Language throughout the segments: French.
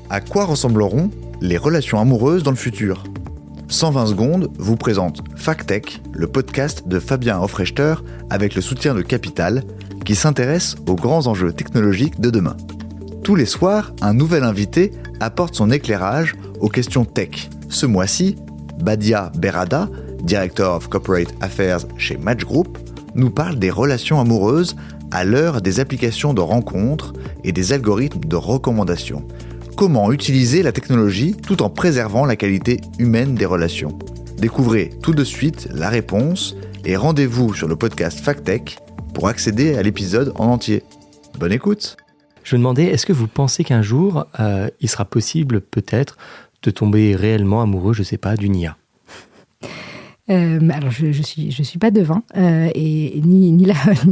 À quoi ressembleront les relations amoureuses dans le futur ? 120 secondes vous présente FacTech, le podcast de Fabien Hofrechter avec le soutien de Capital, qui s'intéresse aux grands enjeux technologiques de demain. Tous les soirs, un nouvel invité apporte son éclairage aux questions tech. Ce mois-ci, Badia Berrada, Director of Corporate Affairs chez Match Group, nous parle des relations amoureuses à l'heure des applications de rencontres et des algorithmes de recommandation. Comment utiliser la technologie tout en préservant la qualité humaine des relations ? Découvrez tout de suite la réponse et rendez-vous sur le podcast FacTech pour accéder à l'épisode en entier. Bonne écoute ! Je me demandais, est-ce que vous pensez qu'un jour, il sera possible peut-être de tomber réellement amoureux, je ne sais pas, d'une IA ? Alors je suis pas devin et ni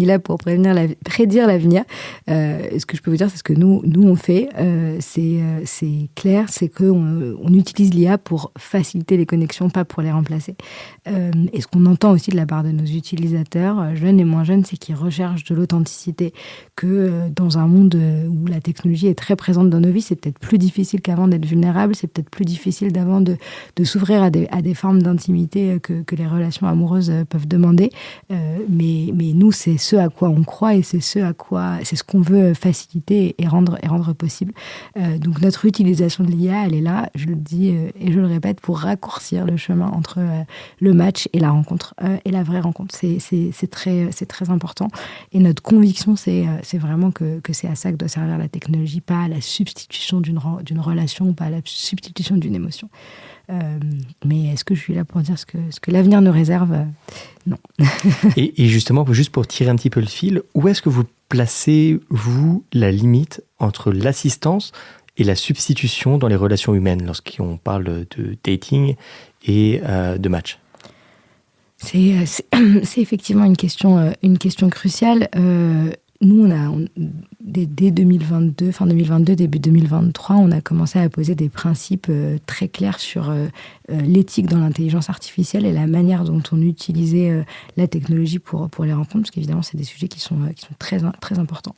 là pour prédire l'avenir. Ce que je peux vous dire, c'est ce que nous on fait. C'est clair, c'est que on utilise l'IA pour faciliter les connexions, pas pour les remplacer. Et ce qu'on entend aussi de la part de nos utilisateurs, jeunes et moins jeunes, c'est qu'ils recherchent de l'authenticité. Que dans un monde où la technologie est très présente dans nos vies, c'est peut-être plus difficile qu'avant d'être vulnérable. C'est peut-être plus difficile d'avant de s'ouvrir à des formes d'intimité que les relations amoureuses peuvent demander. Mais nous, c'est ce à quoi on croit et c'est ce qu'on veut faciliter et rendre possible. Donc notre utilisation de l'IA, elle est là, je le dis et je le répète, pour raccourcir le chemin entre le match et la rencontre et la vraie rencontre. C'est très important. Et notre conviction, c'est vraiment que c'est à ça que doit servir la technologie, pas à la substitution d'une relation, pas à la substitution d'une émotion. Mais est-ce que je suis là pour dire ce que l'avenir nous réserve ? Non. et justement, juste pour tirer un petit peu le fil, où est-ce que vous placez, vous, la limite entre l'assistance et la substitution dans les relations humaines, lorsqu'on parle de dating et de match ? C'est effectivement une question cruciale. Nous, dès 2022, fin 2022, début 2023, on a commencé à poser des principes très clairs sur l'éthique dans l'intelligence artificielle et la manière dont on utilisait la technologie pour les rencontres, parce qu'évidemment, c'est des sujets qui sont très, très importants.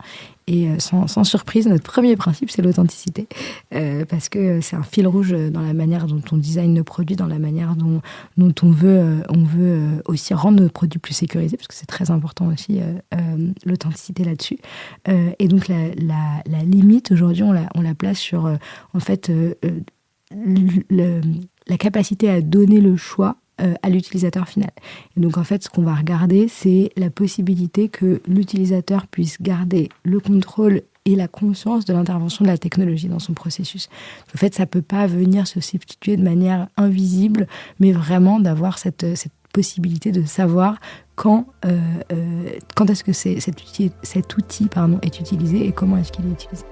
Et sans surprise, notre premier principe, c'est l'authenticité, parce que c'est un fil rouge dans la manière dont on design nos produits, dans la manière dont on veut aussi rendre nos produits plus sécurisés, parce que c'est très important aussi l'authenticité là-dessus. Et donc la limite aujourd'hui, on la place sur en fait la capacité à donner le choix à l'utilisateur final. Et donc en fait, ce qu'on va regarder, c'est la possibilité que l'utilisateur puisse garder le contrôle et la conscience de l'intervention de la technologie dans son processus. En fait, ça peut pas venir se substituer de manière invisible, mais vraiment d'avoir cette possibilité de savoir quand est-ce que cet outil est utilisé et comment est-ce qu'il est utilisé.